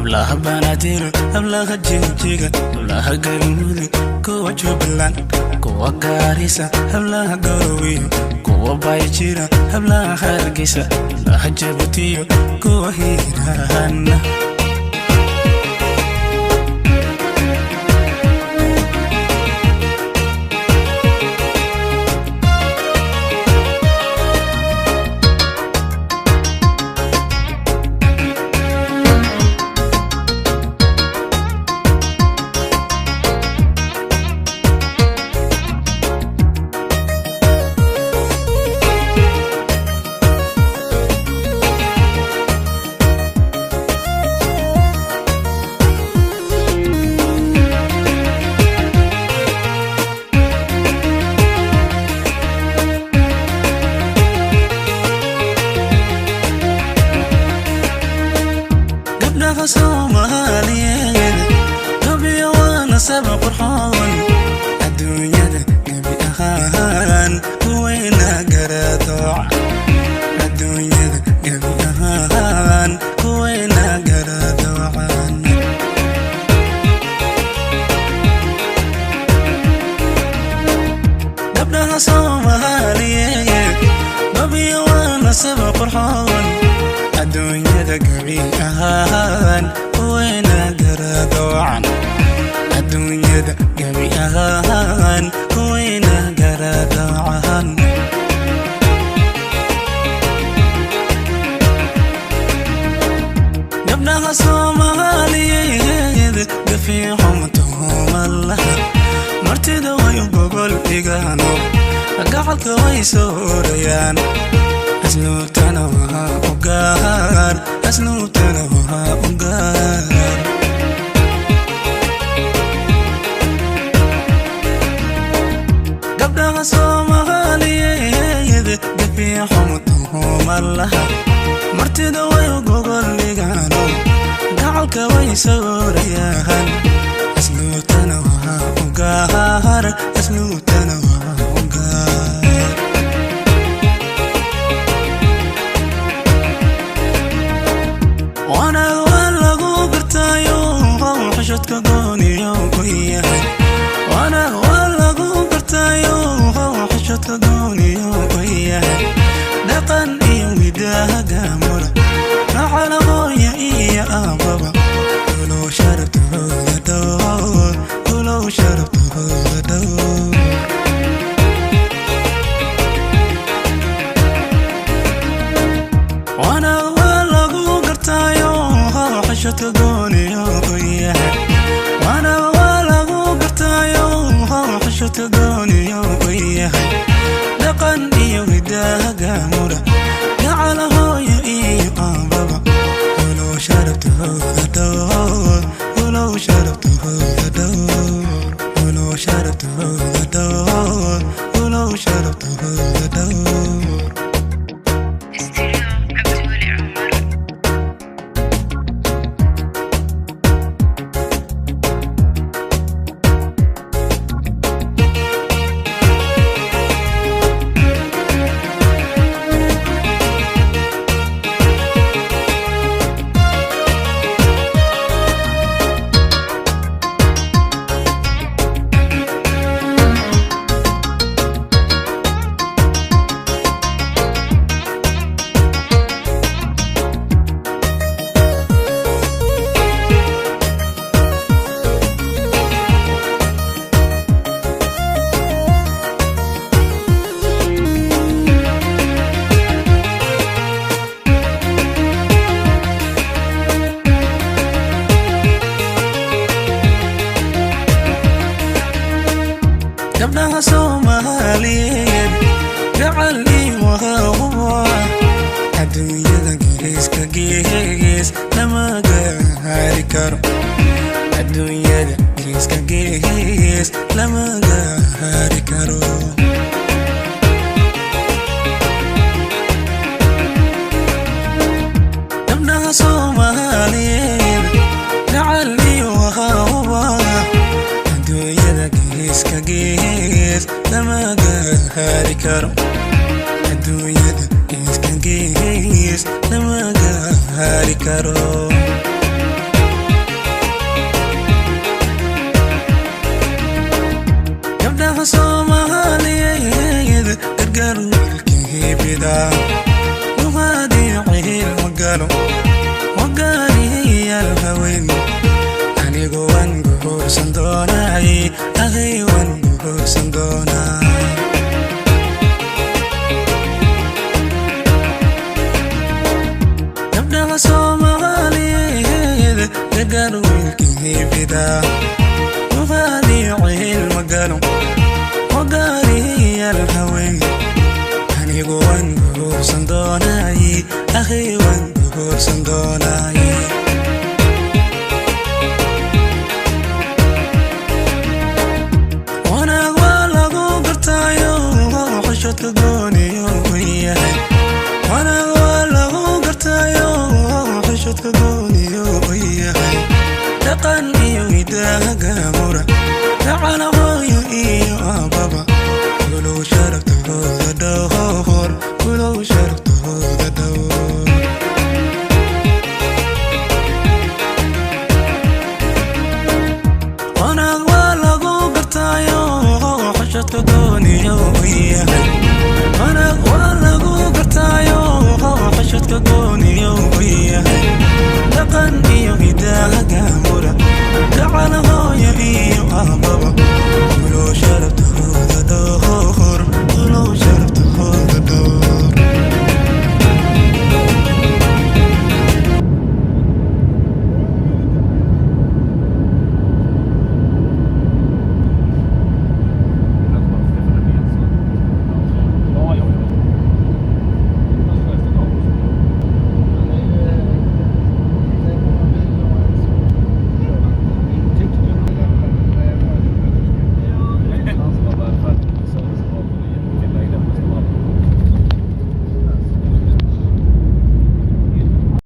hablaha banaadir hablaha jinjiga hablaha galmudug kuwa jubbaland kuwa gaarisa hablaha garowe kuwa baayjira hablaha hargeysa hablaha jabuutiyo kuwa hiiraan Soomaaliyeed nabiga waana sabab qurxoon adduunyada nabi ahaan kuwayna garadooc adduunyada nabi ahaan kuwayna garadoocan gabdhaha Soomaaliyeed nabiga waana sabab qurxoon adduunyada gabi ahaan kuwayna garadoocan adduunyada gabi ahaan kuwayna garadoocan gabdhaha Soomaaliyeed gafiixum tuhumallaha martida way gogol dhigaano gacalka way soorayaan asluubtana waa u gaar asluubtana waa u gaar gabdhaha Soomaaliyeed gafiixum tuhumallaha martida way gogol dhigaano gacalka way soorayaan asluubtana waa u gaar asluubtana waa u gaar وانا ولغو برتايو حشتك قونيو وياها وانا ولغو برتايو حشتك قونيو وياها دقن ايو مداها قامورة على غويا ايا بابا ولو شربت هذا دور ولو شربت هذا دور وانا حشتك قونيو وياها وانا ولغو برتايو حشتك قونيو وياها دقن ايو مداها قامورة على هويا ايو بابا ولو شربت هذا دور ولو شربت هذا دور ولو شربت هذا دور ولو شربت هذا دور gabdhaha Soomaaliyeed jacayli waa adduunyada geeska gees lama gaari karo adduunyada geeska gees lama gaari karo gabdhaha Soomaaliyeed jacayli waa adduunyada geeska gees lama gaari karo adduunyada geeska gees lama gaari karo فدا وغادي عيل مقالو وقالي الهوين أني قوان قهور صندوناي أغي وان قهور صندوناي نبدأ صومالي لقالو الكني فدا وغادي عيل مقالو وقالي الهوين أني قوان قهور صندوناي أغي وان قهور صندوناي تقوني وياي وانا ولا قرتايو حشت تقوني وياي لقني ويداها قامورة تعال ابوي بابا ولو شربته ذا دهور ولو شربته ذا دهور وانا ولا قرتايو حشت تقوني وياي أنا ولا قرتايو حشت كوني وياي لقني ويداها قامورة تعال هويا بابا ولو شربته ذا دهور ولو شربته